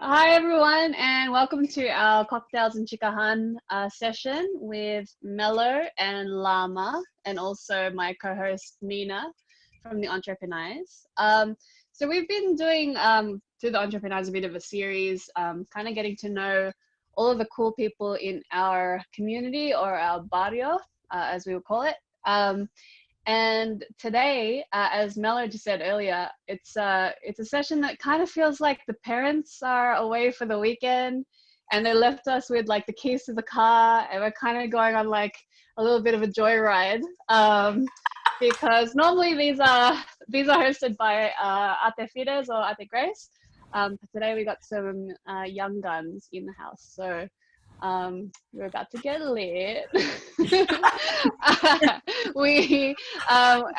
Hi everyone, and welcome to our Cocktails and CHIKAHAN session with Melo and Lama, and also my co-host Nina from the Entrepreneurs. So we've been doing through the Entrepreneurs a bit of a series, kind of getting to know all of the cool people in our community or our barrio, as we would call it. And today, as Melo just said earlier, it's a session that kind of feels like the parents are away for the weekend and they left us with like the keys to the car, and we're kind of going on like a little bit of a joyride, because normally these are hosted by Ate Fides or Ate Grace. But today we got some young guns in the house, so we're about to get lit.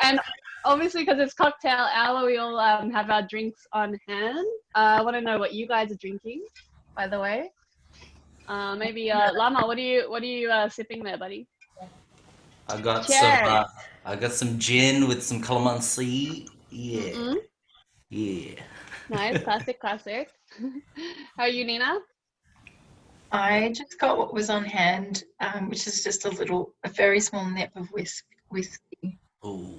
And obviously because it's cocktail hour, we all have our drinks on hand. I want to know what you guys are drinking, by the way. Maybe Lama, what are you sipping there, buddy? I got Cheers. some gin with some calamansi. Yeah. Mm-mm. Yeah. Nice, classic. How are you, Nina? I just got what was on hand, which is just a very small nip of whiskey. Oh,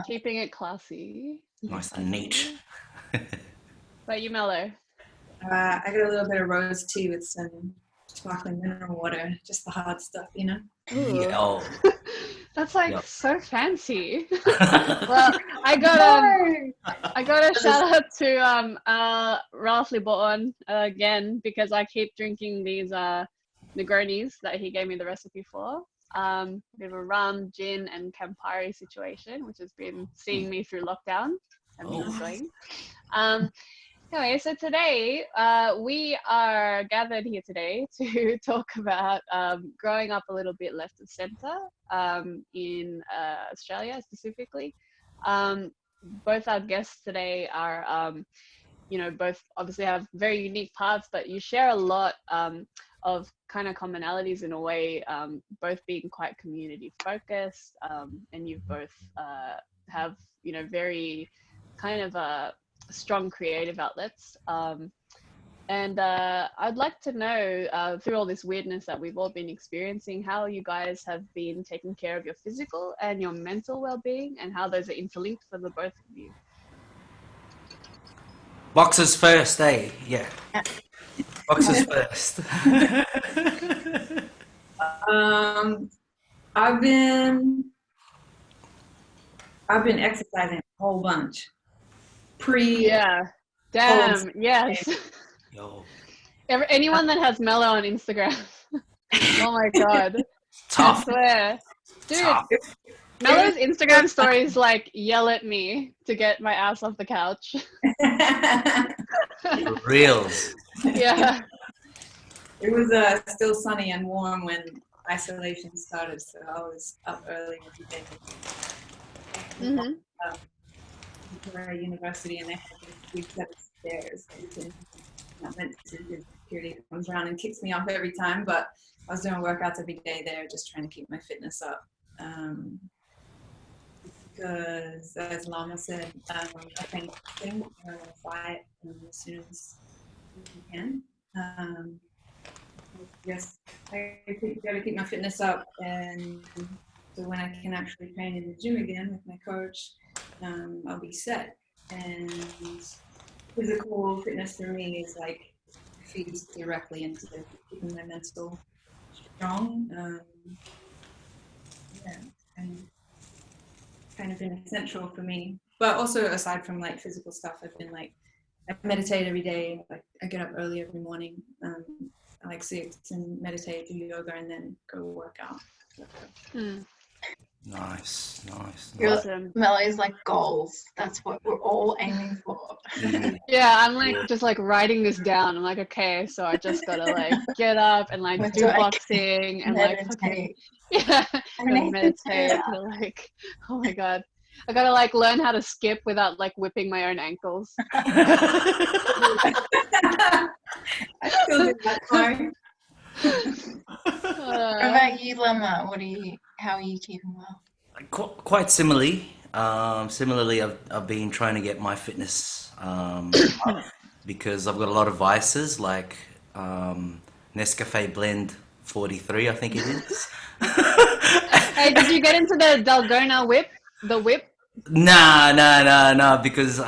Keeping it classy. nice and neat. But you, Mello? I got a little bit of rose tea with some sparkling mineral water, just the hard stuff, you know? Yeah. Oh. That's like Yep. so fancy. Well, I got a shout out to Ralph Libourne again, because I keep drinking these Negronis that he gave me the recipe for. Bit of a rum, gin, and Campari situation, which has been seeing me through lockdown and been enjoying. Anyway, so today we are gathered here today to talk about growing up a little bit left of centre in Australia specifically. Both our guests today are, both obviously have very unique paths, but you share a lot of kind of commonalities in a way, both being quite community focused, and you both have, very kind of strong creative outlets, and I'd like to know, through all this weirdness that we've all been experiencing, how you guys have been taking care of your physical and your mental well-being, and how those are interlinked for the both of you. Boxers first, eh? Yeah. Boxers first. I've been exercising a whole bunch. Damn, yes. Yo. Anyone that has Melo on Instagram. Oh my god. Tough. I swear. Dude, Tough. Melo's Instagram stories like yell at me to get my ass off the couch. Reels. Yeah. It was still sunny and warm when isolation started, so I was up early every day. Mm-hmm. For university, and they had this big set of stairs. I went to the security comes around and kicks me off every time, but I was doing workouts every day there, just trying to keep my fitness up. Because, as Lama said, I think fight as soon as you can. Yes, I got to keep my fitness up, and so when I can actually train in the gym again with my coach, I'll be set. And physical fitness for me is like feeds directly into keeping my mental strong. And kind of been essential for me. But also aside from like physical stuff, I've been like, I meditate every day. Like I get up early every morning. I like sit and meditate, do yoga, and then go work out. Nice. Awesome. Melo's like goals. That's what we're all aiming for. Yeah, I'm like just like writing this down. I'm like, okay, so I just gotta like get up and like do boxing and like fucking meditate. Like, oh my god, I gotta like learn how to skip without like whipping my own ankles. I still do that part. What about you, Lama? How are you keeping well? Quite similarly. Similarly, I've been trying to get my fitness up, because I've got a lot of vices, like Nescafe Blend 43, I think it is. Hey, did you get into the Dalgona whip? The whip? Nah, because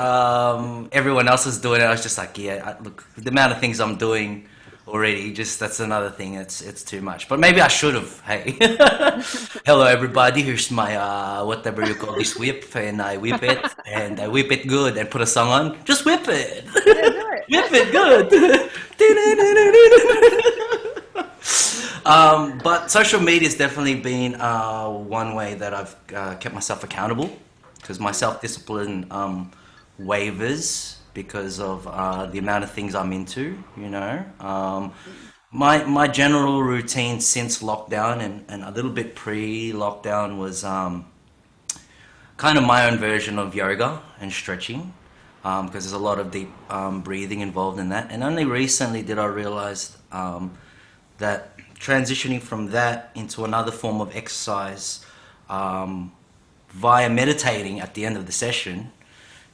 everyone else is doing it. I was just like, yeah, look, the amount of things I'm doing already, just that's another thing. It's too much. But maybe I should have. Hey, hello everybody. Here's my whatever you call this whip, and I whip it, and I whip it good, and put a song on. Just whip it, Yeah, do it. whip it good. But social media has definitely been one way that I've kept myself accountable, because my self-discipline wavers because of the amount of things I'm into, you know. My general routine since lockdown and a little bit pre-lockdown was kind of my own version of yoga and stretching, because there's a lot of deep breathing involved in that. And only recently did I realize that transitioning from that into another form of exercise via meditating at the end of the session,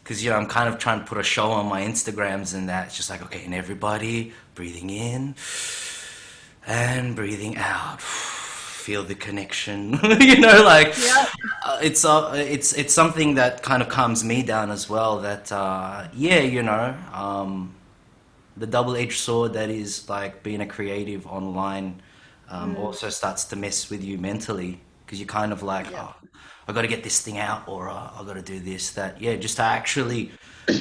because you know I'm kind of trying to put a show on my Instagrams and that. It's just like, okay, and everybody breathing in and breathing out, feel the connection. You know, like Yep. it's something that kind of calms me down as well. That yeah, you know, the double-edged sword that is like being a creative online also starts to mess with you mentally, because you're kind of like, Yeah. oh, I got to get this thing out, or I got to do this, that. Yeah, just to actually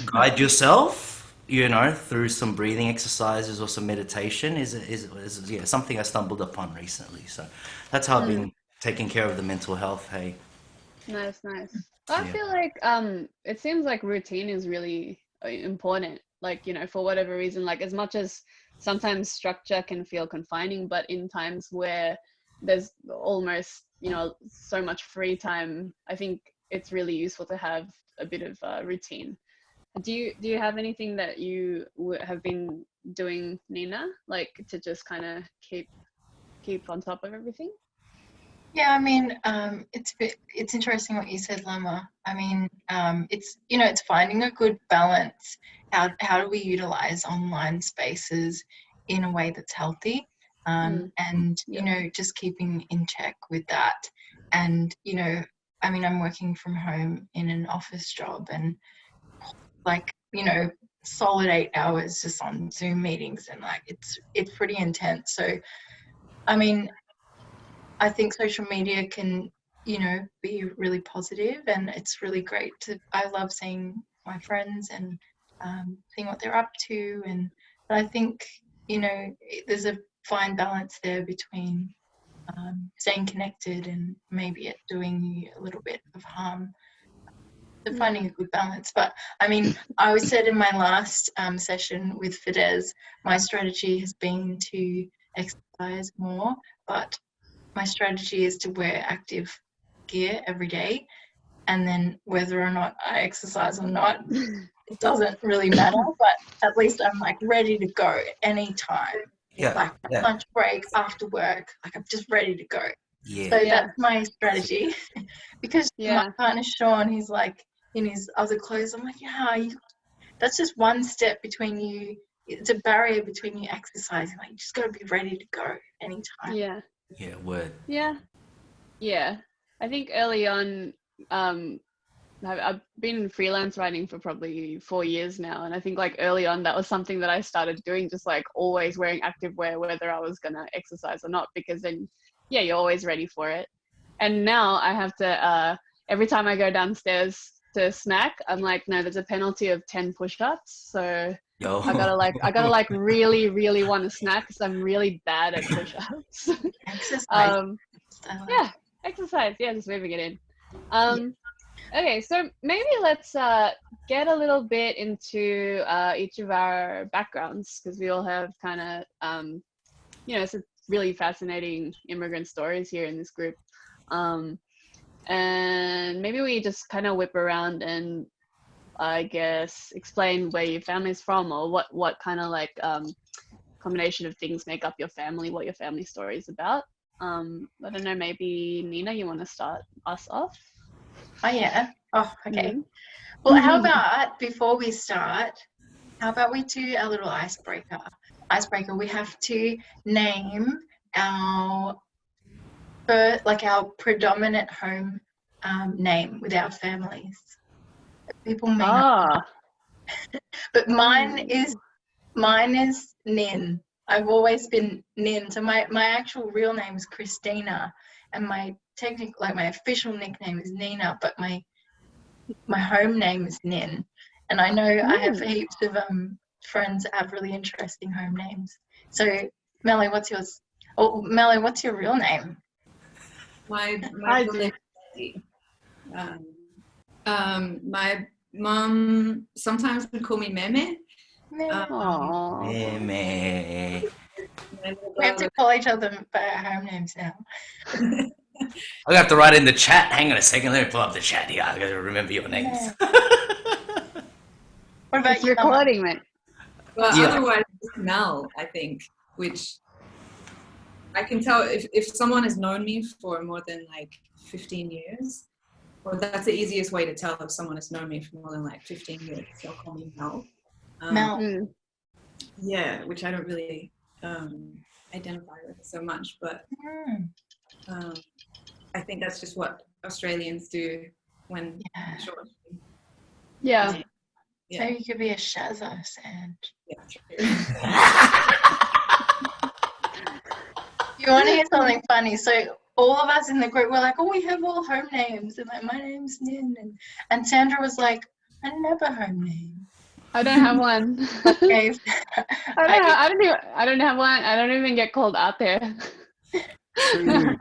guide yourself, you know, through some breathing exercises or some meditation is yeah, something I stumbled upon recently. So that's how I've been taking care of the mental health. Hey, Nice, nice. I yeah, feel like it seems like routine is really important. Like, you know, for whatever reason, like as much as sometimes structure can feel confining, but in times where there's almost, you know, so much free time, I think it's really useful to have a bit of routine. Do you have anything that you have been doing, Nina, like to just kind of keep on top of everything? Yeah, I mean, it's interesting what you said, Lama. I mean, it's it's finding a good balance. How do we utilize online spaces in a way that's healthy, and Yeah. just keeping in check with that. And I mean, I'm working from home in an office job, and like solid 8 hours just on Zoom meetings, and like it's pretty intense. So, I mean, I think social media can, be really positive, and it's really great I love seeing my friends and seeing what they're up to. But I think, there's a fine balance there between staying connected and maybe it doing you a little bit of harm. So finding a good balance. But I mean, I was said in my last session with Fidesz, my strategy has been to exercise more, but my strategy is to wear active gear every day, and then whether or not I exercise or not, it doesn't really matter, but at least I'm like ready to go anytime. yeah, Like yeah, lunch break, after work, like I'm just ready to go. yeah, So Yeah. that's my strategy. Because my Yeah. partner Sean, he's like in his other clothes. I'm like, yeah, that's just one step between you. It's a barrier between you exercising. Like you just got to be ready to go anytime. Yeah. yeah. Word. Yeah. Yeah. I think early on, I've been freelance writing for probably 4 years now. And I think like early on, that was something that I started doing, just like always wearing active wear, whether I was going to exercise or not, because then, yeah, you're always ready for it. And now I have to, every time I go downstairs to snack, I'm like, no, there's a penalty of 10 push-ups. So Yo. I gotta really, really want to snack because I'm really bad at push-ups. Exercise. Yeah, exercise. Yeah, just moving it in. Okay, so maybe let's get a little bit into each of our backgrounds, because we all have kind of, some really fascinating immigrant stories here in this group. And maybe we just kind of whip around and I guess explain where your family's from, or what kind of like combination of things make up your family, what your family story is about. I don't know, maybe Nina, you want to start us off? Oh yeah. Oh, okay. Well, how about before we start, How about we do a little icebreaker? We have to name our our predominant home name with our families. People may not, but mine is Nin. I've always been Nin. So my actual real name is Christina, and my official nickname is Nina, but my home name is Nin. And I know I have heaps of friends that have really interesting home names. So Melly, what's yours? Oh, Melly, what's your real name? My real name is Sandy. My mum sometimes would call me Meme. Aww. Meh. We have to call each other by our home names now. I have to write in the chat. Hang on a second. Let me pull up the chat here. I got to remember your names. What about It's you, Mama? recording, mate. Well, Yeah. otherwise it's Mel, I think, which I can tell if someone has known me for more than like 15 years, well, that's the easiest way to tell if someone has known me for more than like 15 years. They'll call me Mel. Mel. Yeah, which I don't really identify with so much, but I think that's just what Australians do when short. Yeah. So you could be a Shazza and Yeah, true. you want to hear something funny? So all of us in the group were like, "Oh, we have all home names," and like, "My name's Nin," and Sandra was like, "I don't have a home name." I don't have one. Okay. I don't have one. I don't even get called out there. True.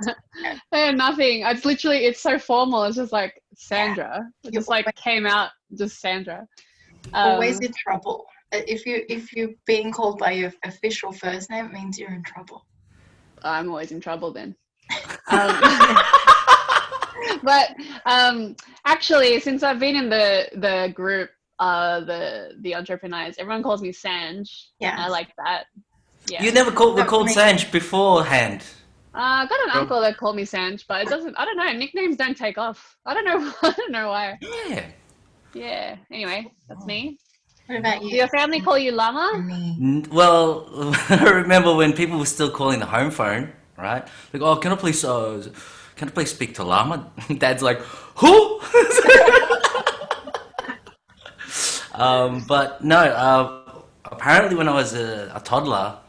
Nothing. It's so formal. It's just like Sandra. It just like came out just Sandra. Always in trouble. If you're being called by your official first name, it means you're in trouble. I'm always in trouble then. But actually, since I've been in the group, the entrepreneurs, everyone calls me Sanj. Yeah, I like that. Yeah. You never were called Sanj beforehand. I got an uncle that called me Sanj, but it doesn't. I don't know. Nicknames don't take off. I don't know. I don't know why. Yeah. Yeah. Anyway, that's me. What about you? Do your family call you Llama? Me. Well, I remember when people were still calling the home phone, right? Like, oh, can I please speak to Llama? Dad's like, who? But no. Apparently, when I was a toddler,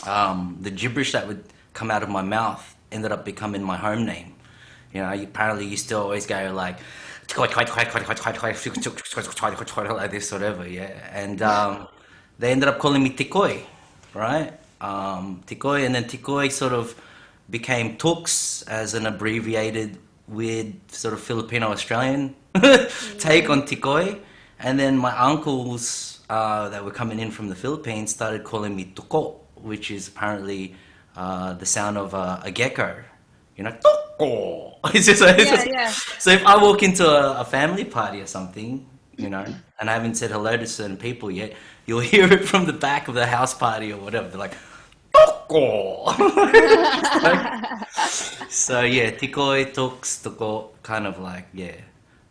the gibberish that would come out of my mouth ended up becoming my home name. You know, apparently you still always go like like this, whatever, yeah. And they ended up calling me Tikoi, right? Tikoi, and then Tikoi sort of became Tux as an abbreviated, weird sort of Filipino-Australian take on Tikoi. And then my uncles that were coming in from the Philippines started calling me Tuko, which is apparently the sound of a gecko. You know, Tuko. It's just so if I walk into a family party or something, you know, and I haven't said hello to certain people yet, you'll hear it from the back of the house party or whatever. They're like, Tuko. So yeah, Tikoi, Tux, Tuko, kind of like, yeah,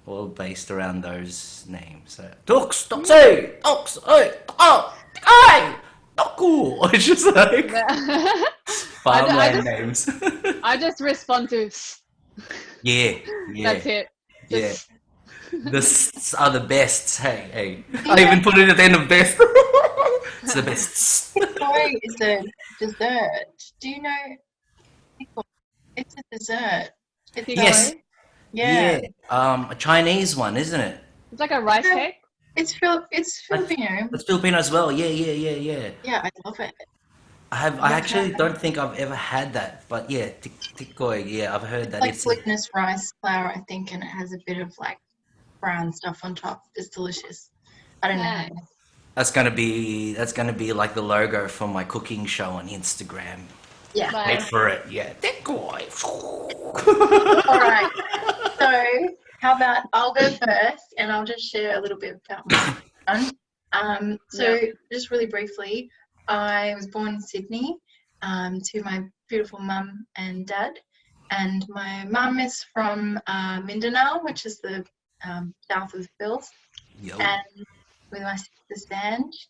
all based around those names. So Tux, Tuxi, Tux, oh, Tikoi, Tuku. It's just like farmland names. I just respond to. Yeah. That's it. Just, the s are the best. Hey. I even put it at the end of best. It's the best. Tikoi is a dessert. Do you know? It's a dessert. Yes. Yeah. A Chinese one, isn't it? It's like a rice cake. It's Filipino. It's Filipino as well. Yeah. Yeah, I love it. I actually don't think I've ever had that, but yeah, Tikoi. Yeah, I've heard that. It's like glutinous rice flour, I think, and it has a bit of like brown stuff on top. It's delicious. I don't know. That's gonna be like the logo for my cooking show on Instagram. Yeah. Wait for it. Yeah. Tikoi. All right. So how about I'll go first, and I'll just share a little bit about my son. Just really briefly, I was born in Sydney to my beautiful mum and dad, and my mum is from Mindanao, which is the south of the Phils, and with my sister Sanj,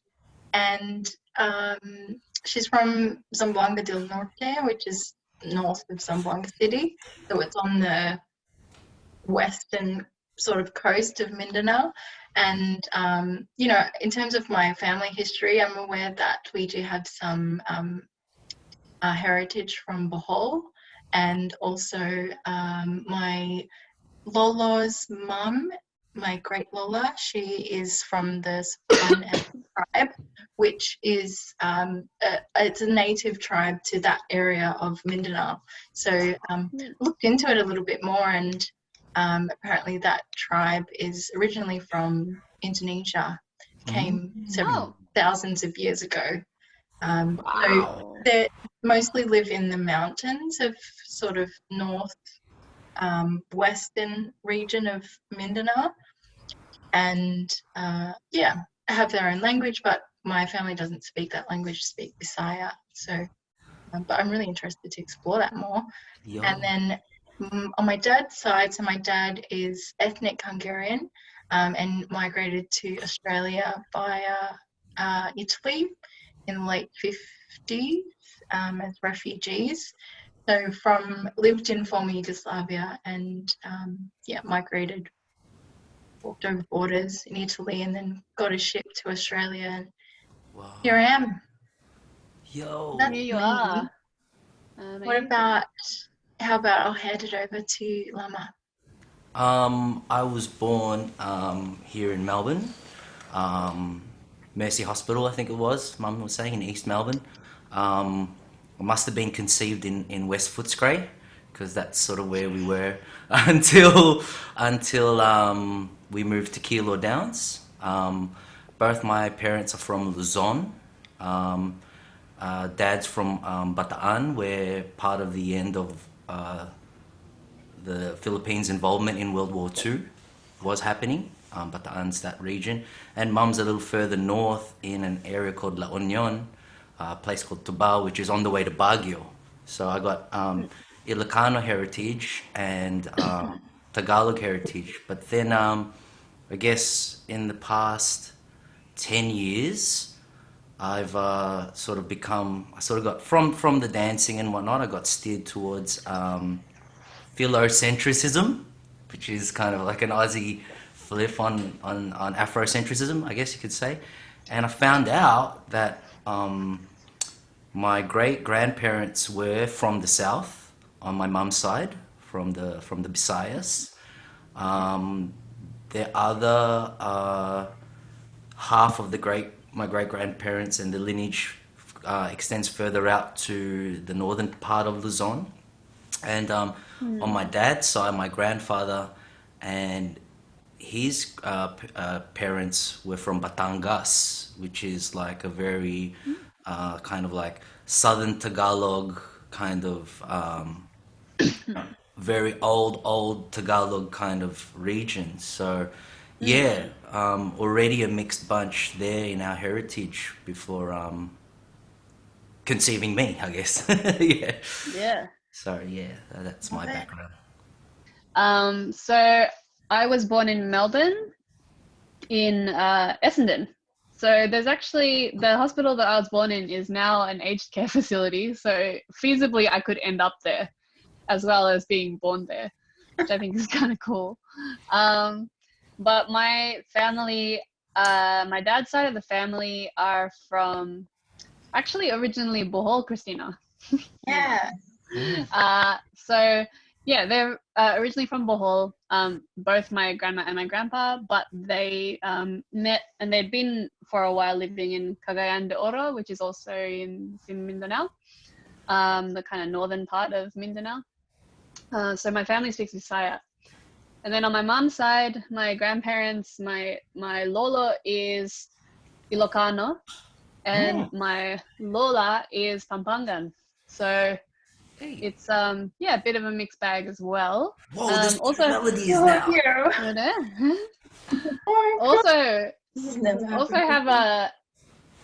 and she's from Zamboanga del Norte, which is north of Zamboanga City. So it's on the western sort of coast of Mindanao. And, you know, in terms of my family history, I'm aware that we do have some heritage from Bohol, and also my Lolo's mum, my great Lola, she is from the Span tribe, which is it's a native tribe to that area of Mindanao. So looked into it a little bit more, and apparently that tribe is originally from Indonesia, came several thousands of years ago. So they mostly live in the mountains of sort of north western region of Mindanao, and have their own language, but my family doesn't speak that language, speak Bisaya. So but I'm really interested to explore that more. And then on my dad's side, so my dad is ethnic Hungarian and migrated to Australia via Italy in the late 50s as refugees. So lived in former Yugoslavia and migrated, walked over borders in Italy, and then got a ship to Australia, and here I am. Yo. That's Here you me. are. How about I'll hand it over to Lama. I was born here in Melbourne, Mercy Hospital, I think it was. Mum was saying in East Melbourne. I must have been conceived in West Footscray, because that's sort of where we were until we moved to Keilor Downs. Both my parents are from Luzon. Dad's from Bataan, where part of the end of the Philippines' involvement in World War II was happening. Bataan's that region. And Mum's a little further north in an area called La Union, a place called Tubao, which is on the way to Baguio. So I got Ilocano heritage and Tagalog heritage. But then I guess in the past 10 years, I've sort of got from the dancing and whatnot, I got steered towards philocentrism, which is kind of like an Aussie flip on Afrocentrism, I guess you could say. And I found out that my great-grandparents were from the south on my mum's side, from the Visayas. The other half of my great-grandparents and the lineage extends further out to the northern part of Luzon. And on my dad's side, my grandfather and his parents were from Batangas, which is like a very kind of like southern Tagalog kind of very old Tagalog kind of region. So already a mixed bunch there in our heritage before conceiving me, I guess. Yeah. So that's my background. So I was born in Melbourne, in Essendon. So there's actually, the hospital that I was born in is now an aged care facility. So feasibly I could end up there as well as being born there, which I think is kind of cool. But my family, my dad's side of the family are from, actually originally Bohol, Christina. Yeah. So yeah, they're originally from Bohol, both my grandma and my grandpa, but they met and they'd been for a while living in Cagayan de Oro, which is also in Mindanao, the kind of northern part of Mindanao. So my family speaks Visaya. And then on my mom's side, my grandparents, my Lolo is Ilocano, and my Lola is Pampangan. So it's a bit of a mixed bag as well. Whoa, there's also melodies now. also have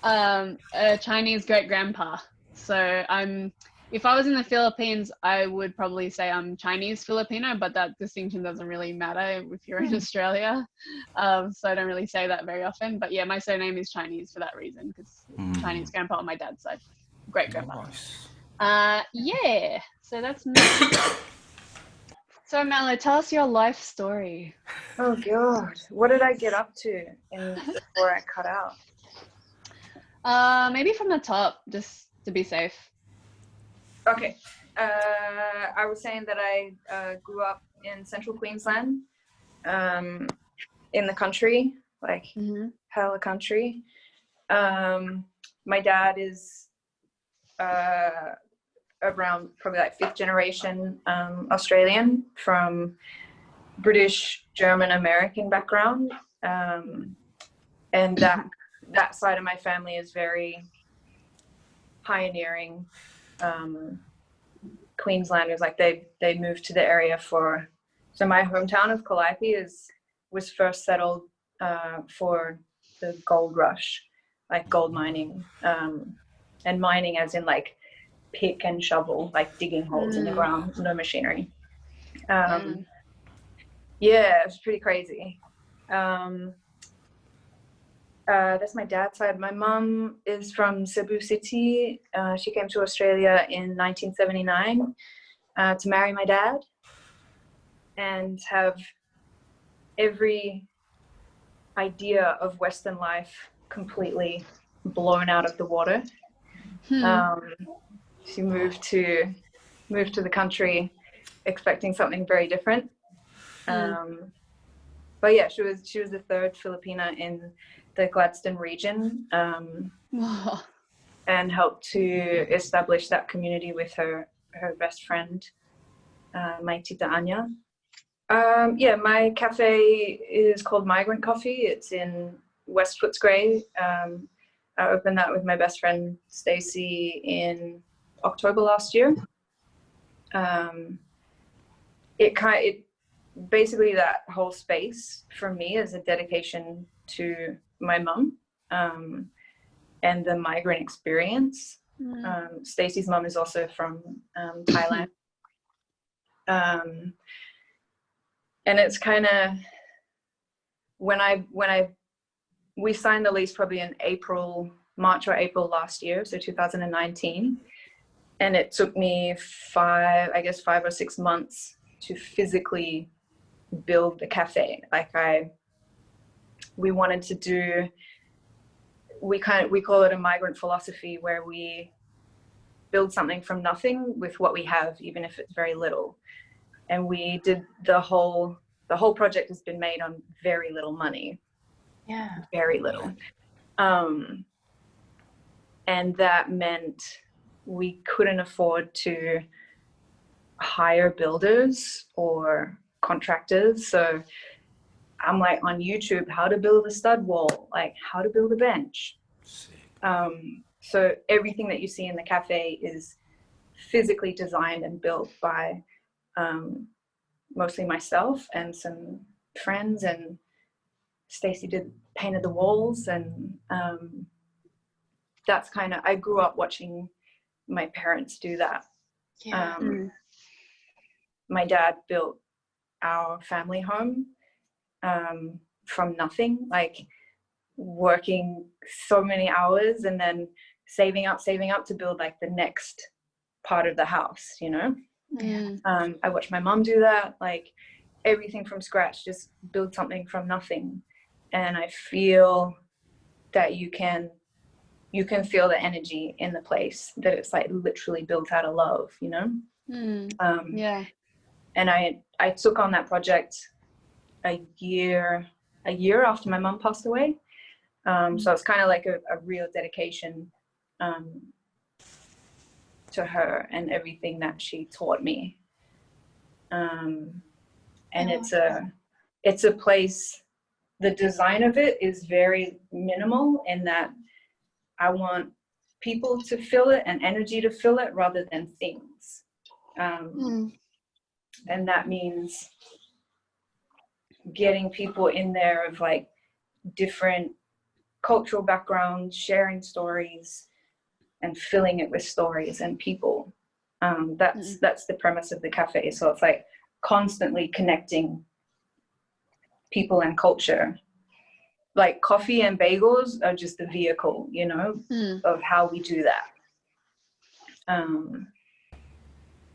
a Chinese great grandpa. So I'm if I was in the Philippines, I would probably say I'm Chinese Filipino, but that distinction doesn't really matter if you're in Australia. So I don't really say that very often. But yeah, my surname is Chinese for that reason, because Chinese grandpa on my dad's side, great grandpa. Nice. Yeah, so that's me. So Melo, tell us your life story. Oh God, what did I get up to before I cut out? Maybe from the top, just to be safe. Okay, I was saying that I grew up in central Queensland, in the country, like hella country. My dad is around probably like 5th generation Australian from British, German, American background, and that side of my family is very pioneering. Queenslanders, like they moved to the area so my hometown of Calliope was first settled for the gold rush, like gold mining, and mining as in like pick and shovel, like digging holes in the ground, no machinery. Yeah, it's pretty crazy. That's my dad's side. My mom is from Cebu City. She came to Australia in 1979 to marry my dad and have every idea of Western life completely blown out of the water. She moved to the country expecting something very different. But yeah, she was the 3rd Filipina in the Gladstone region, and helped to establish that community with her best friend, my tita Anya. Yeah, my cafe is called Migrant Coffee. It's in West Footscray. I opened that with my best friend Stacey in October last year. It basically, that whole space for me is a dedication to my mum, and the migrant experience. Stacey's mum is also from Thailand. And it's kind of we signed the lease probably in March or April last year, so 2019, and it took me 5 or 6 months to physically build the cafe. Like we wanted to do, we call it a migrant philosophy, where we build something from nothing with what we have, even if it's very little. And we did the whole project has been made on very little money. Yeah. Very little. And that meant we couldn't afford to hire builders or contractors. So I'm like on YouTube, how to build a stud wall, like how to build a bench. So everything that you see in the cafe is physically designed and built by mostly myself and some friends, and Stacey painted the walls, and that's kind of, I grew up watching my parents do that. Yeah. My dad built our family home from nothing, like working so many hours and then saving up to build like the next part of the house, you know. I watched my mom do that, like everything from scratch, just build something from nothing. And I feel that you can feel the energy in the place, that it's like literally built out of love, you know. Yeah. And I took on that project a year after my mom passed away. So it's kind of like a real dedication to her and everything that she taught me. And it's a place, the design of it is very minimal in that I want people to feel it and energy to feel it rather than things. And that means getting people in there of like different cultural backgrounds, sharing stories and filling it with stories and people. That's the premise of the cafe. So it's like constantly connecting people and culture. Like coffee and bagels are just the vehicle, you know, of how we do that.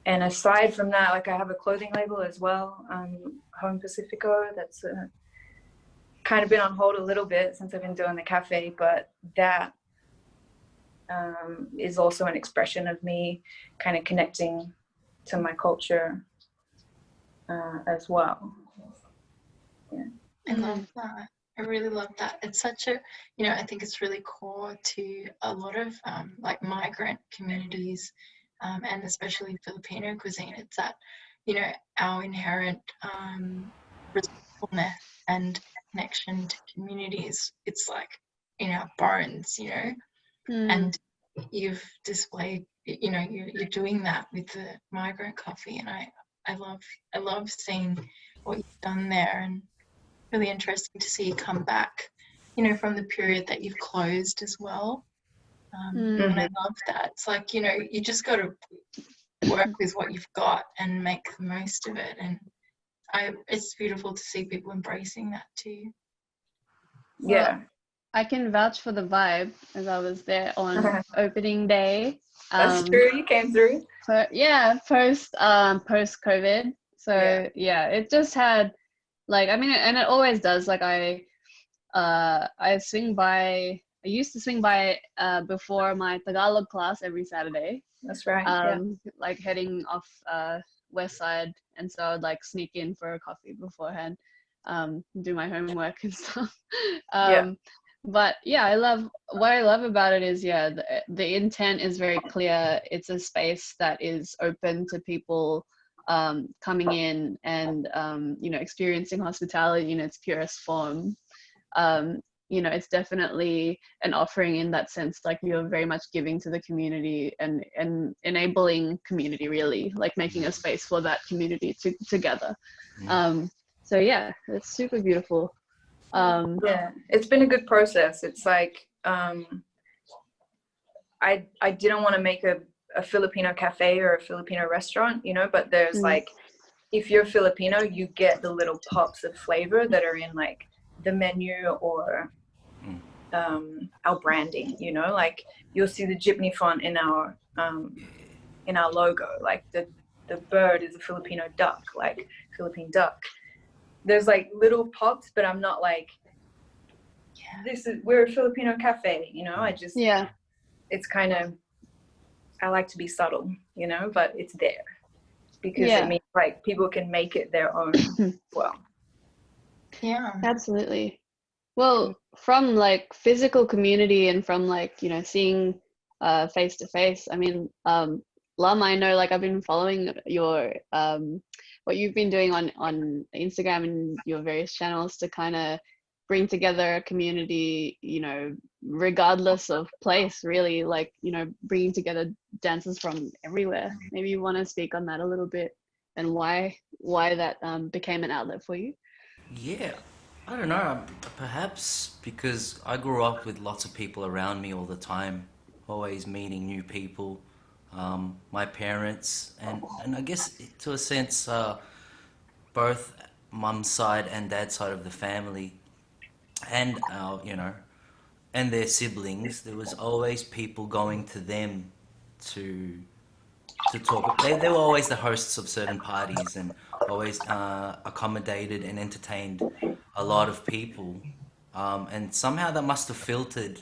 And aside from that, like I have a clothing label as well, Home Pacifico. That's kind of been on hold a little bit since I've been doing the cafe, but that is also an expression of me kind of connecting to my culture as well. Yeah. I love that. I really love that. It's such a, you know, I think it's really core to a lot of like migrant communities and especially Filipino cuisine. It's that, you know, our inherent resourcefulness and connection to communities. It's like in our bones, you know, and you've displayed, you know, you're doing that with the migrant coffee, and I love seeing what you've done there, and really interesting to see you come back, you know, from the period that you've closed as well. And I love that. It's like, you know, you just got to work with what you've got and make the most of it. And it's beautiful to see people embracing that too. Yeah. Well, I can vouch for the vibe, as I was there on opening day. That's true. You came through. So yeah, post COVID. So yeah, it just had, like, I mean, and it always does. Like I swing by. I used to swing by before my Tagalog class every Saturday. That's right. Like heading off West Side, and so I'd like sneak in for a coffee beforehand, do my homework and stuff. But yeah, what I love about it is the intent is very clear. It's a space that is open to people coming in and you know, experiencing hospitality in its purest form. You know, it's definitely an offering in that sense. Like, you're very much giving to the community and enabling community, really, like making a space for that community together. So yeah, it's super beautiful. Yeah, it's been a good process. It's like I didn't want to make a Filipino cafe or a Filipino restaurant, you know, but there's like, if you're Filipino, you get the little pops of flavor that are in like the menu or our branding, you know, like you'll see the Jeepney font in our logo, like the bird is a Filipino duck, like Philippine duck. There's like little pops, but I'm not like, we're a Filipino cafe, you know. I just, it's kind of, I like to be subtle, you know, but it's there because it means like people can make it their own as well. Yeah, absolutely. Well, from like physical community and from like, you know, seeing face to face, I mean, Lam, I know, like, I've been following your what you've been doing on Instagram and your various channels to kind of bring together a community, you know, regardless of place, really, like, you know, bringing together dancers from everywhere. Maybe you want to speak on that a little bit and why that became an outlet for you. Yeah, I don't know, perhaps because I grew up with lots of people around me all the time, always meeting new people. My parents, and I guess to a sense, both mum's side and dad's side of the family, and you know, and their siblings, there was always people going to them to talk. They were always the hosts of certain parties and always accommodated and entertained a lot of people, and somehow that must have filtered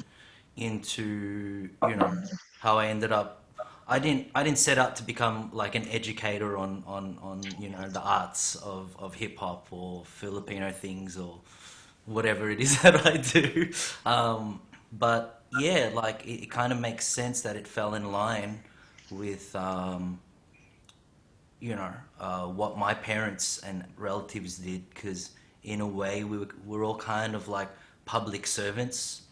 into, you know, how I ended up. I didn't set out to become like an educator on you know, the arts of hip hop or Filipino things or whatever it is that I do. But yeah, like it kind of makes sense that it fell in line with you know, what my parents and relatives did, because in a way we're all kind of like public servants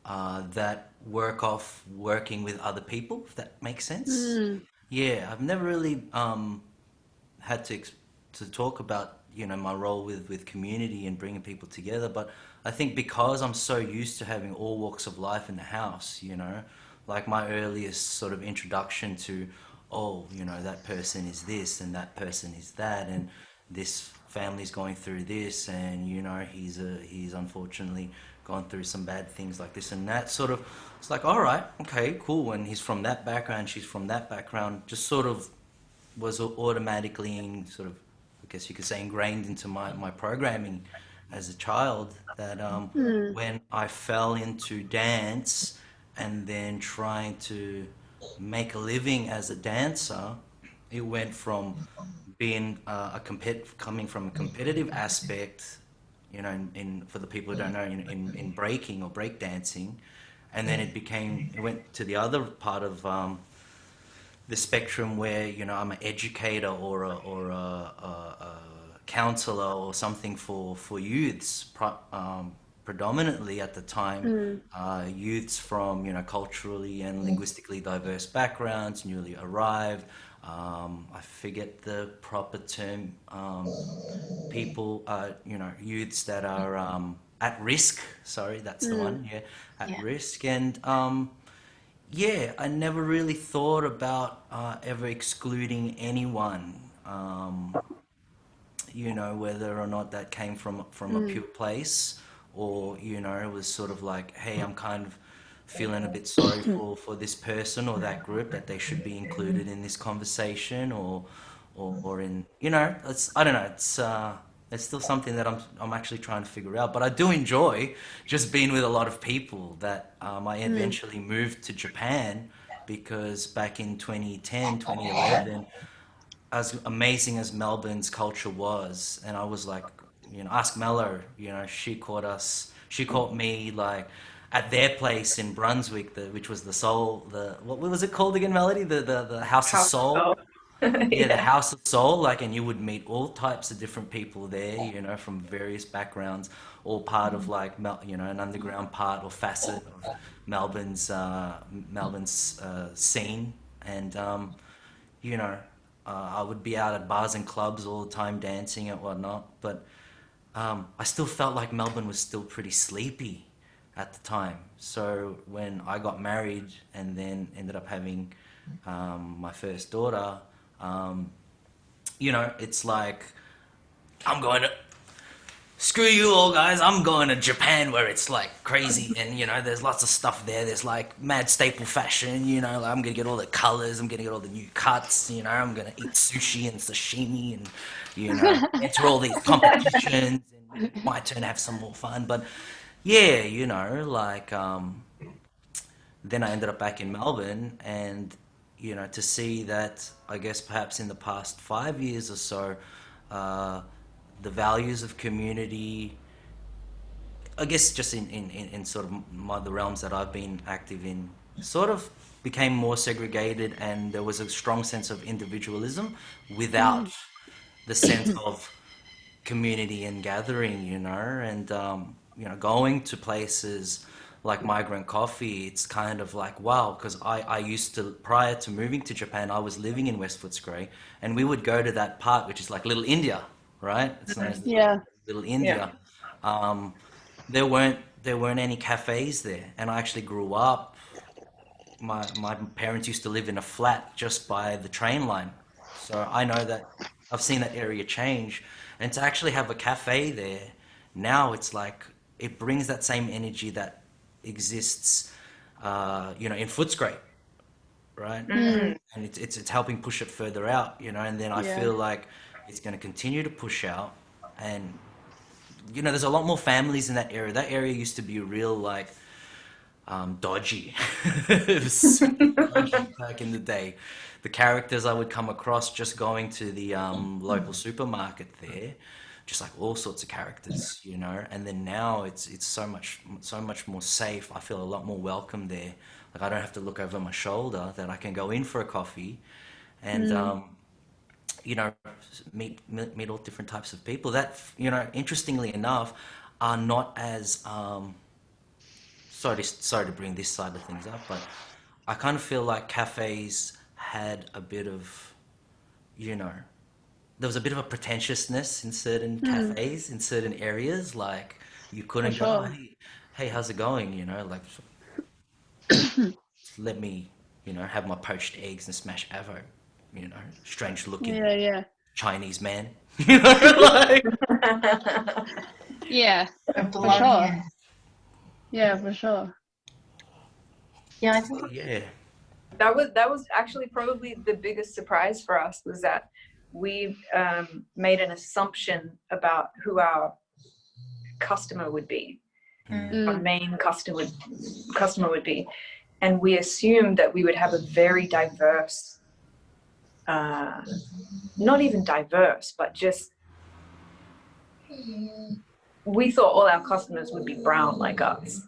that work off working with other people, if that makes sense. Yeah, I've never really had to talk about, you know, my role with community and bringing people together, but I think because I'm so used to having all walks of life in the house, you know, like my earliest sort of introduction to oh, you know, that person is this and that person is that, and this family's going through this, and you know, he's unfortunately gone through some bad things like this and that. Sort of, it's like, all right, okay, cool. And he's from that background, she's from that background. Just sort of was automatically sort of, I guess you could say, ingrained into my programming as a child. That when I fell into dance and then trying to make a living as a dancer, it went from being coming from a competitive aspect, you know, for the people who don't know, in breaking or break dancing, and then it went to the other part of the spectrum where, you know, I'm an educator or a counselor or something for youths, predominantly at the time, youths from, you know, culturally and linguistically diverse backgrounds, newly arrived. I forget the proper term. People, you know, youths that are at risk. Sorry, that's the one. Yeah, at risk. And yeah, I never really thought about ever excluding anyone. You know, whether or not that came from a pure place, or, you know, it was sort of like, hey, I'm kind of feeling a bit sorry for this person or that group, that they should be included in this conversation, or in, you know, it's, I don't know, it's still something that I'm actually trying to figure out. But I do enjoy just being with a lot of people. That I eventually moved to Japan because back in 2010, 2011, as amazing as Melbourne's culture was, and I was like, you know, ask Melo, you know, she caught me like at their place in Brunswick, which was the Soul, what was it called again, Melody? The House of House Soul. of Yeah, the yeah. House of Soul, like, and you would meet all types of different people there, you know, from various backgrounds, all part of like, you know, an underground part or facet of Melbourne's scene, and you know, I would be out at bars and clubs all the time dancing and whatnot, but I still felt like Melbourne was still pretty sleepy at the time. So when I got married and then ended up having my first daughter, you know, it's like, I'm going to screw you all, guys. I'm going to Japan where it's like crazy, and you know, there's lots of stuff there. There's like mad staple fashion, you know, like I'm gonna get all the colors, I'm gonna get all the new cuts, you know, I'm gonna eat sushi and sashimi, and you know, enter all these competitions, and it's my turn to have some more fun. But yeah, you know, like then I ended up back in Melbourne, and you know, to see that, I guess perhaps in the past 5 years or so, uh, the values of community, I guess just in sort of the realms that I've been active in, sort of became more segregated, and there was a strong sense of individualism without the sense of community and gathering, you know, and you know, going to places like Migrant Coffee, it's kind of like, wow, because I used to, prior to moving to Japan, I was living in West Footscray, and we would go to that part which is like Little India, right? It's known as Yeah. Little Yeah. India. Um, there weren't any cafes there, and I actually grew up. My parents used to live in a flat just by the train line, so I know that I've seen that area change, and to actually have a cafe there now, it's like it brings that same energy that exists, you know, in Footscray, right? And it's helping push it further out, you know, and then I Yeah. feel like it's going to continue to push out, and you know, there's a lot more families in that area. That area used to be real like dodgy. It was super dodgy back in the day. The characters I would come across just going to the local supermarket there, just like all sorts of characters, you know. And then now it's so much more safe. I feel a lot more welcome there. Like I don't have to look over my shoulder. That I can go in for a coffee, and you know, meet all different types of people that, you know, interestingly enough, are not as sorry to bring this side of things up, but I kind of feel like cafes had a bit of, you know, there was a bit of a pretentiousness in certain cafes in certain areas. Like you For couldn't go, oh, sure. hey, how's it going? You know, like let me, you know, have my poached eggs and smash avo. you know, strange looking Yeah. Chinese man. You know, like, Yeah. A For blonde sure. hair. Yeah, for sure. Yeah, I think yeah. That was actually probably the biggest surprise for us, was that we made an assumption about who our customer would be, our main customer would be, and we assumed that we would have a very diverse, not even diverse, but just, we thought all our customers would be brown like us.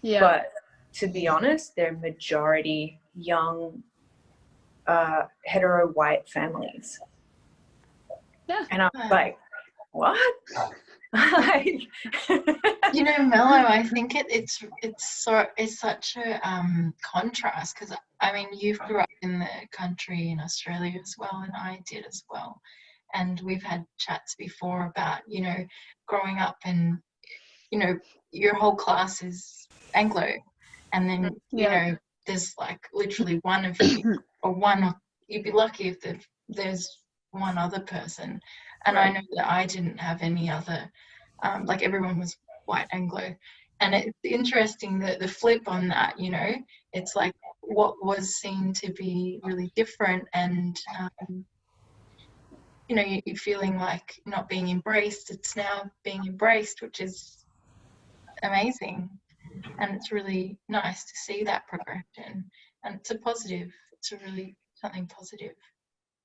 Yeah. But to be honest, they're majority young, hetero white families. Yeah. And I'm like, what? Like, you know, Melo, I think it's such a contrast, because I mean, you grew up in the country in Australia as well, and I did as well, and we've had chats before about, you know, growing up and, you know, your whole class is Anglo, and then you know, there's like literally one of you, or you'd be lucky if there's one other person, and I know that I didn't have any other. Like everyone was white Anglo, and it's interesting that the flip on that, you know, it's like what was seen to be really different, and you know, you're feeling like not being embraced, it's now being embraced, which is amazing, and it's really nice to see that progression, and it's a really something positive.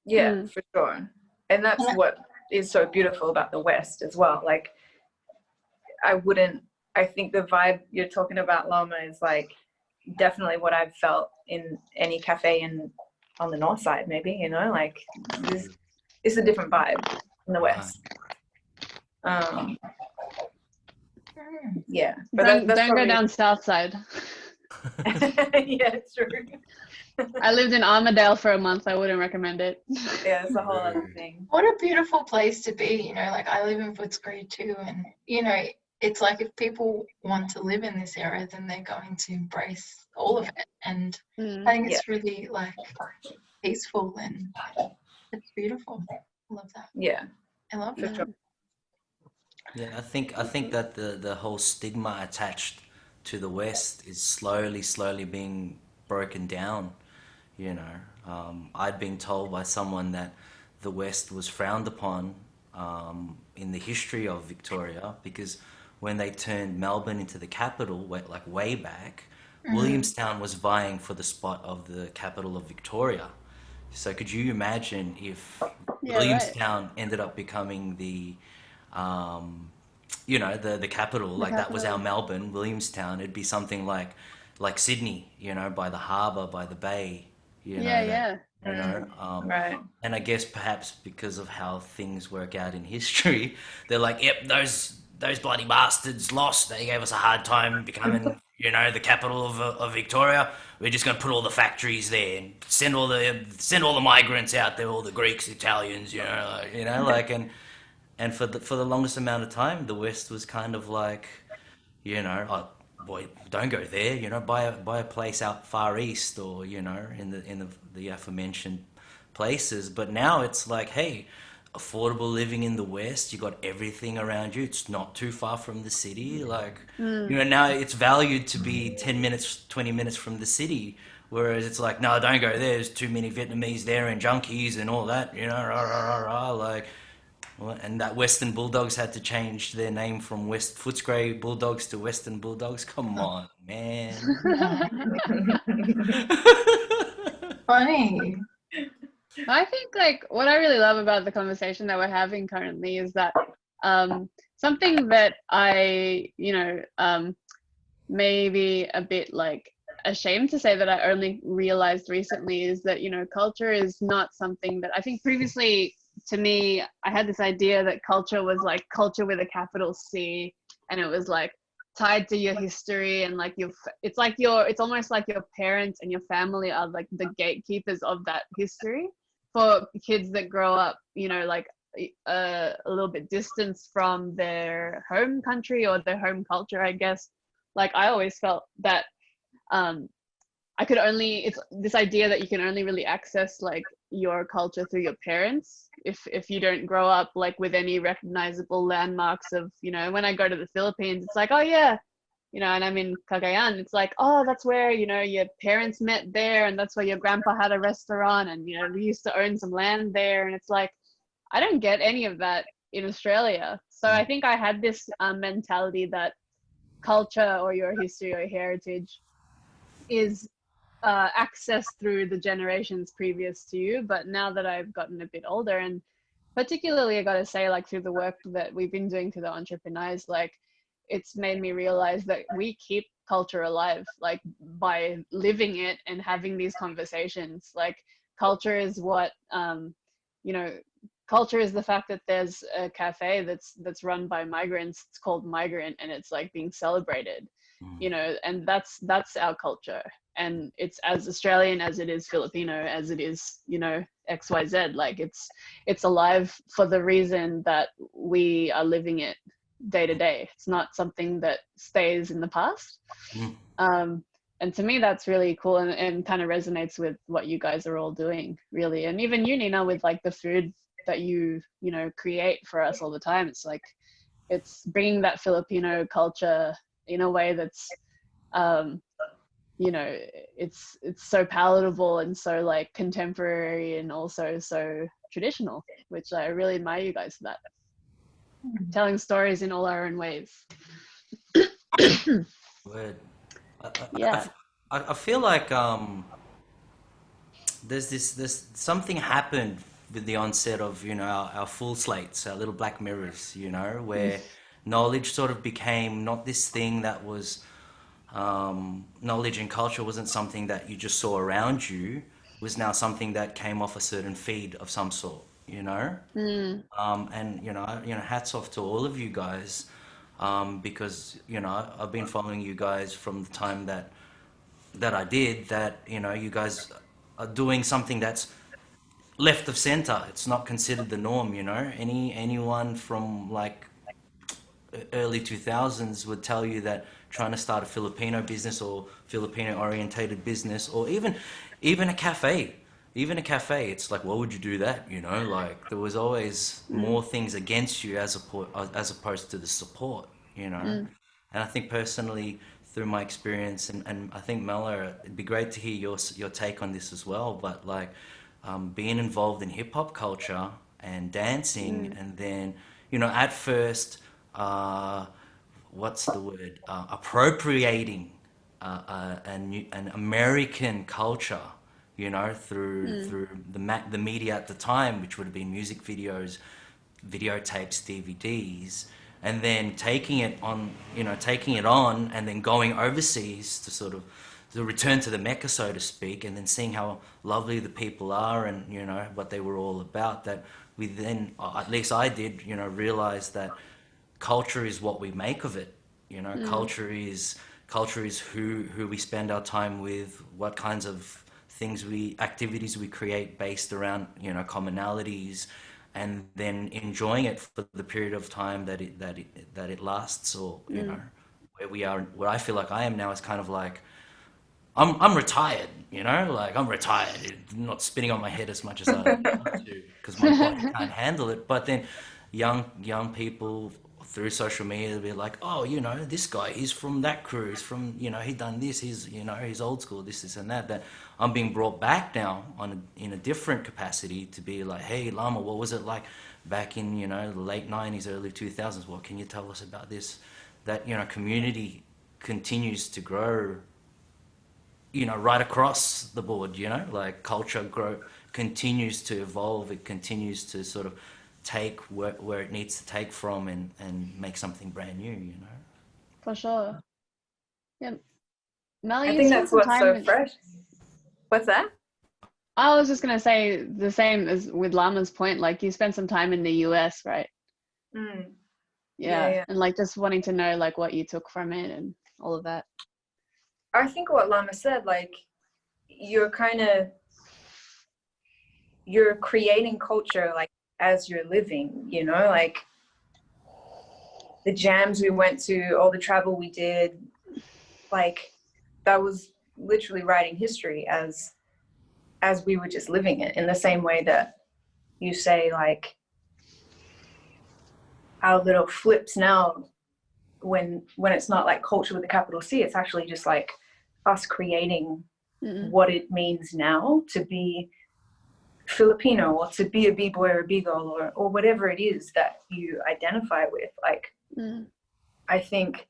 yeah, for sure. And that's what is so beautiful about the West as well. Like, I think the vibe you're talking about, Lama, is like definitely what I've felt in any cafe on the north side, maybe, you know, like it's a different vibe in the West. Yeah, but don't that's go down south side. Yeah, it's true. I lived in Armadale for a month. I wouldn't recommend it. Yeah, it's a whole other thing. What a beautiful place to be, you know, like I live in Footscray too, and you know, it's like if people want to live in this area, then they're going to embrace all of it, and I think it's really like peaceful, and it's beautiful. I love that. Yeah, I love for that. sure. Yeah, I think that the whole stigma attached to the West is slowly being broken down. You know, I'd been told by someone that the West was frowned upon in the history of Victoria, because when they turned Melbourne into the capital, like way back, Williamstown was vying for the spot of the capital of Victoria. So could you imagine if Williamstown ended up becoming the you know, the capital, like that was our Melbourne, Williamstown, it'd be something like Sydney, you know, by the harbour, by the bay, you know. You know, right. And I guess perhaps because of how things work out in history, they're like, yep, those bloody bastards lost. They gave us a hard time becoming, you know, the capital of Victoria. We're just going to put all the factories there and send all the migrants out there, all the Greeks, Italians, you know, like, and for the longest amount of time, the West was kind of like, you know, oh, boy, don't go there, you know, buy a place out far east, or, you know, in the aforementioned places. But now it's like, hey, affordable living in the West, you got everything around you, it's not too far from the city, like, you know, now it's valued to be 10 minutes, 20 minutes from the city, whereas it's like, no, don't go there, there's too many Vietnamese there and junkies and all that, you know, like. And that Western Bulldogs had to change their name from West Footscray Bulldogs to Western Bulldogs. Come on, man. Funny. I think like what I really love about the conversation that we're having currently is that something that I, you know, maybe a bit like ashamed to say that I only realized recently is that, you know, culture is not something that I think previously, to me, I had this idea that culture was like culture with a capital C, and it was like tied to your history, and like it's almost like your parents and your family are like the gatekeepers of that history for kids that grow up, you know, like a little bit distanced from their home country or their home culture, I guess. Like I always felt that it's this idea that you can only really access like your culture through your parents. If you don't grow up like with any recognizable landmarks of, you know, when I go to the Philippines, it's like, oh yeah, you know, and I'm in Cagayan, it's like, oh, that's where, you know, your parents met there, and that's where your grandpa had a restaurant, and, you know, we used to own some land there. And it's like, I don't get any of that in Australia. So I think I had this mentality that culture or your history or heritage is accessed through the generations previous to you. But now that I've gotten a bit older, and particularly I gotta say, like through the work that we've been doing to the entrepreneurs, like it's made me realize that we keep culture alive, like by living it and having these conversations. Like culture is what, you know, culture is the fact that there's a cafe that's run by migrants. It's called Migrant, and it's like being celebrated, you know, and that's our culture. And it's as Australian as it is Filipino, as it is, you know, XYZ. Like it's alive for the reason that we are living it day to day. It's not something that stays in the past. And to me, that's really cool, and kind of resonates with what you guys are all doing, really. And even you, Nina, with like the food that you know, create for us all the time. It's like, it's bringing that Filipino culture in a way that's, you know, it's so palatable and so like contemporary and also so traditional, which I really admire you guys for that. Telling stories in all our own ways. Word. Yeah. I feel like there's something happened with the onset of, you know, our full slates, our little black mirrors, you know, where knowledge sort of became not this thing that was knowledge and culture wasn't something that you just saw around you, it was now something that came off a certain feed of some sort, you know. And you know, hats off to all of you guys, because, you know, I've been following you guys from the time that I did that, you know, you guys are doing something that's left of center. It's not considered the norm, you know. Anyone from like early 2000s would tell you that trying to start a Filipino business or Filipino orientated business, or even a cafe, it's like, why would you do that, you know? Like there was always more things against you as opposed to the support, you know. And I think personally, through my experience, and I think Melo, it'd be great to hear your take on this as well, but like being involved in hip hop culture and dancing, and then, you know, at first, what's the word? Appropriating an American culture, you know, through the media at the time, which would have been music videos, videotapes, DVDs, and then taking it on, and then going overseas to sort of to return to the Mecca, so to speak, and then seeing how lovely the people are and, you know, what they were all about, that we then, at least I did, you know, realize that culture is what we make of it, you know. Culture is who we spend our time with, what kinds of activities we create based around, you know, commonalities, and then enjoying it for the period of time that it lasts, or you know, where I feel like I am now is kind of like I'm retired, you know, like I'm retired, not spinning on my head as much as I want to because my body can't handle it. But then young people through social media, they'll be like, oh, you know, this guy, he's from that crew, he's from, you know, he done this, he's, you know, he's old school, this and that I'm being brought back now in a different capacity to be like, hey, Lama, what was it like back in, you know, the late 90s, early 2000s? What can you tell us about this? That, you know, community continues to grow, you know, right across the board, you know, like culture continues to evolve, it continues to sort of take where it needs to take from and make something brand new, you know. For sure. Yeah. Mel, I you think spent that's some what's time so in, fresh. What's that? I was just gonna say the same as with Lama's point, like you spent some time in the US, right? Yeah. And like just wanting to know like what you took from it and all of that. I think what Lama said, like you're creating culture like as you're living, you know, like the jams we went to, all the travel we did, like that was literally writing history as as we were just living it, in the same way that you say, like, our little flips now, when it's not like culture with a capital C, it's actually just like us creating what it means now to be Filipino, or to be a b-boy or a b-girl, or whatever it is that you identify with. Like, I think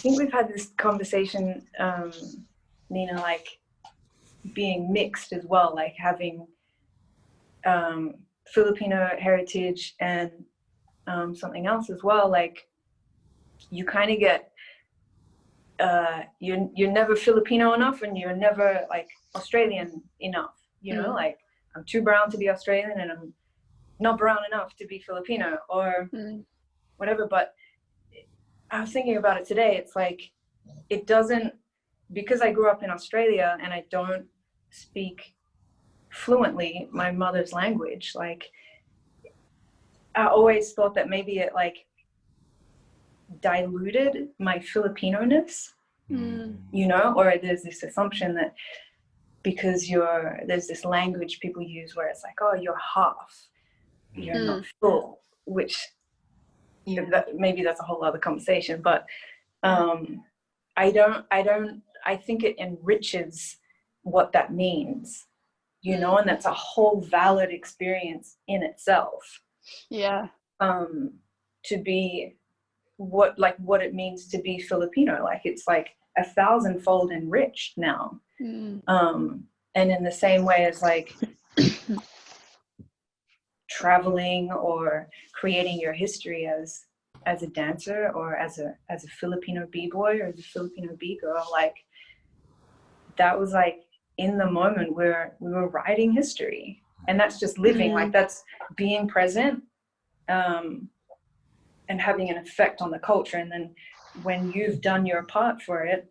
we've had this conversation, Nina, like being mixed as well, like having Filipino heritage and something else as well. Like, you kind of get you're never Filipino enough, and you're never like Australian enough, you know, like I'm too brown to be Australian, and I'm not brown enough to be Filipino, or whatever. But I was thinking about it today. It's like, it doesn't, because I grew up in Australia and I don't speak fluently my mother's language, like I always thought that maybe it like diluted my Filipino-ness, you know, or there's this assumption that because there's this language people use where it's like, oh, you're half, you're not full, which maybe that's a whole other conversation. But I think it enriches what that means, you know, and that's a whole valid experience in itself. Yeah. To be what it means to be Filipino, like it's like 1,000-fold enriched now. And in the same way as like traveling or creating your history as a dancer, or as a Filipino b-boy or as a Filipino b-girl, like that was like in the moment where we were writing history, and that's just living, like that's being present and having an effect on the culture. And then when you've done your part for it,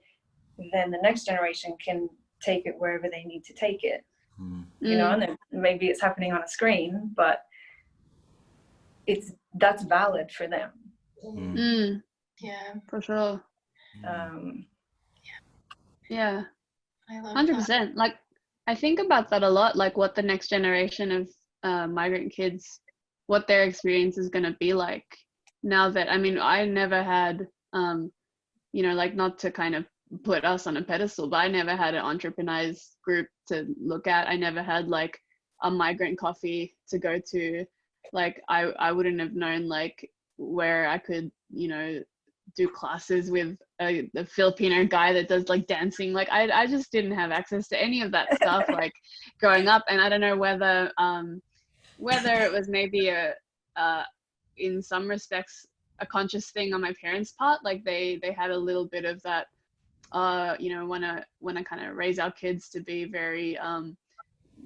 then the next generation can take it wherever they need to take it, you know, and then maybe it's happening on a screen, but that's valid for them. Yeah, for sure. Yeah, I love 100%. that. Like, I think about that a lot, like what the next generation of migrant kids, what their experience is going to be like now that, I mean, I never had, you know, like not to kind of put us on a pedestal, but I never had an entrepreneurs group to look at. I never had like a migrant coffee to go to. Like I wouldn't have known like where I could, you know, do classes with a Filipino guy that does like dancing. Like I just didn't have access to any of that stuff like growing up. And I don't know whether it was maybe in some respects a conscious thing on my parents' part. Like they had a little bit of that, you know, want to kind of raise our kids to be very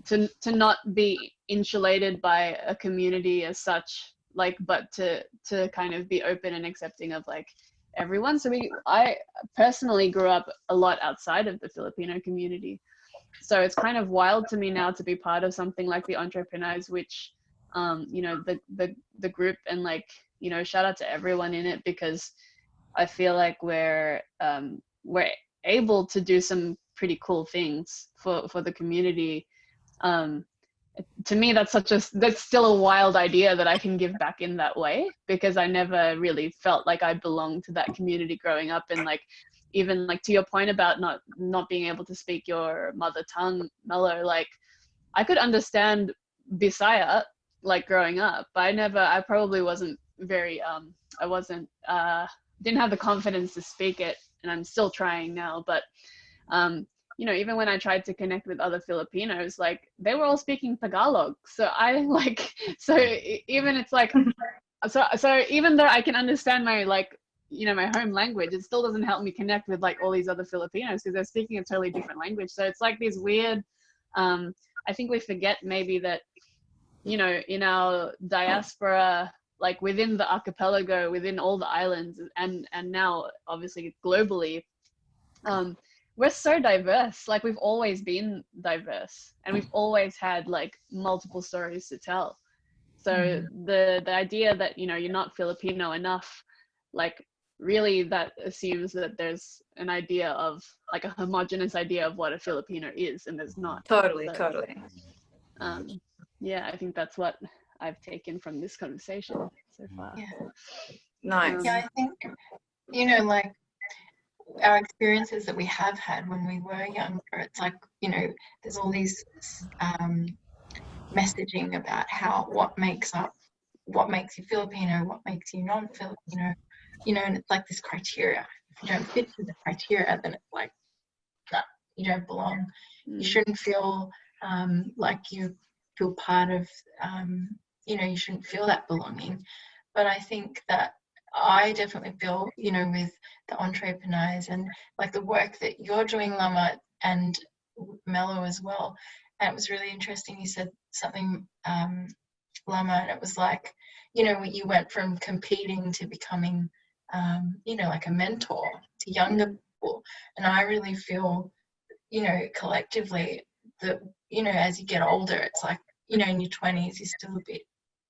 to not be insulated by a community as such, like, but to kind of be open and accepting of like everyone. So I personally grew up a lot outside of the Filipino community, so it's kind of wild to me now to be part of something like the Entrepreneurs, which you know, the group, and like, you know, shout out to everyone in it, because I feel like we're able to do some pretty cool things for the community. To me, that's still a wild idea that I can give back in that way, because I never really felt like I belonged to that community growing up. And like, even like to your point about not being able to speak your mother tongue, Melo, like I could understand Bisaya like growing up, but I probably wasn't very I wasn't didn't have the confidence to speak it, and I'm still trying now. But you know, even when I tried to connect with other Filipinos, like they were all speaking Tagalog. So even it's like, so even though I can understand my, like, you know, my home language, it still doesn't help me connect with like all these other Filipinos, because they're speaking a totally different language. So it's like these weird, I think we forget maybe that, you know, in our diaspora, like within the archipelago, within all the islands, and now obviously globally, we're so diverse. Like we've always been diverse, and we've always had like multiple stories to tell. So the idea that, you know, you're not Filipino enough, like really that assumes that there's an idea of like a homogenous idea of what a Filipino is, and there's not. Totally, So, totally. Yeah, I think that's what I've taken from this conversation so far. Yeah. Nice. Yeah, I think, you know, like our experiences that we have had when we were younger, it's like, you know, there's all these messaging about what makes you Filipino, what makes you non-Filipino, you know, and it's like this criteria. If you don't fit to the criteria, then it's like, no, you don't belong. You shouldn't feel like you feel part of, you know, you shouldn't feel that belonging. But I think that I definitely feel, you know, with the entrepreneurs and like the work that you're doing, Lama, and Melo as well. And it was really interesting. You said something, Lama, and it was like, you know, you went from competing to becoming, you know, like a mentor to younger people. And I really feel, you know, collectively that, you know, as you get older, it's like, you know, in your 20s, you're still a bit,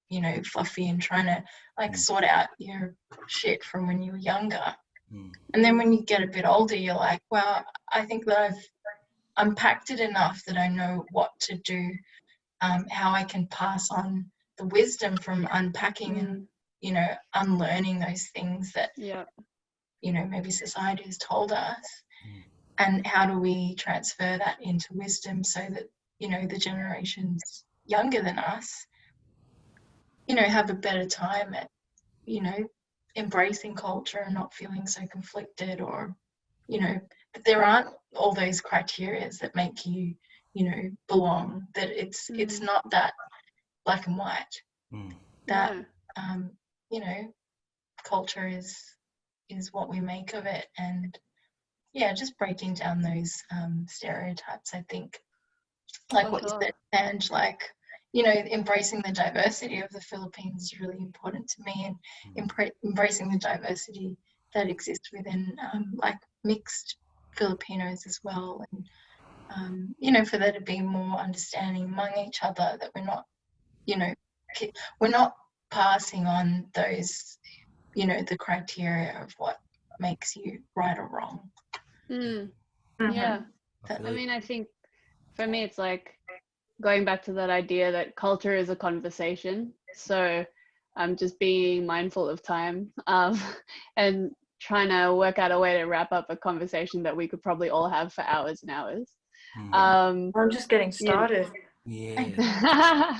you know, fluffy and trying to like sort out your shit from when you were younger. And then when you get a bit older, you're like, well, I think that I've unpacked it enough that I know what to do, how I can pass on the wisdom from unpacking and, you know, unlearning those things that, you know, maybe society has told us. And how do we transfer that into wisdom so that, you know, the generations younger than us, you know, have a better time at, you know, embracing culture and not feeling so conflicted, or, you know, that there aren't all those criteria that make you, you know, belong, that it's not that black and white, that, you know, culture is what we make of it. And yeah, just breaking down those stereotypes, I think, like what you said, Ange, like, you know, embracing the diversity of the Philippines is really important to me, and embracing the diversity that exists within like mixed Filipinos as well, and you know, for there to be more understanding among each other, that we're not, you know, we're not passing on those, you know, the criteria of what makes you right or wrong. Yeah, I mean, I think for me it's like going back to that idea that culture is a conversation. So I'm just being mindful of time, and trying to work out a way to wrap up a conversation that we could probably all have for hours and hours. I'm just getting started. Yeah.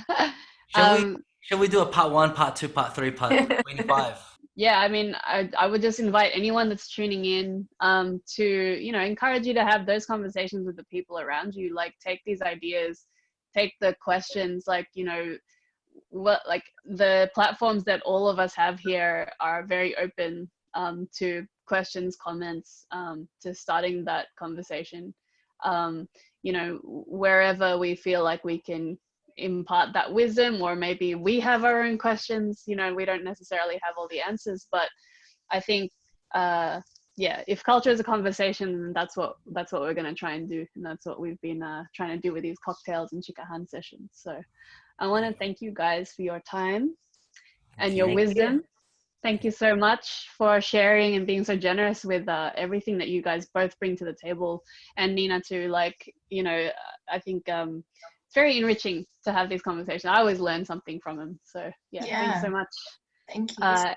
Shall we do a part 1, part 2, part 3, part 25? Yeah, I mean, I would just invite anyone that's tuning in to, you know, encourage you to have those conversations with the people around you. Like, take these ideas, take the questions, like, you know, what, like the platforms that all of us have here are very open to questions, comments, to starting that conversation. You know, wherever we feel like we can impart that wisdom, or maybe we have our own questions, you know, we don't necessarily have all the answers, but I think yeah, if culture is a conversation, that's what we're going to try and do, and that's what we've been trying to do with these cocktails and CHIKAHAN sessions. So I want to thank you guys for your time and your wisdom. Thank you so much for sharing and being so generous with everything that you guys both bring to the table, and Nina too. Like, you know, I think it's very enriching to have these conversations. I always learn something from them. So yeah. Thanks so much. Thank you.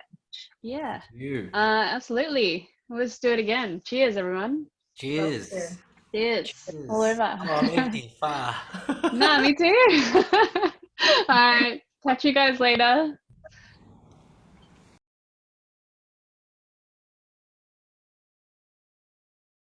Yeah. Absolutely. Let's do it again. Cheers, everyone. Cheers. Cheers. All over. Oh, I'm empty. Far. Nah, me too. All right. Catch you guys later.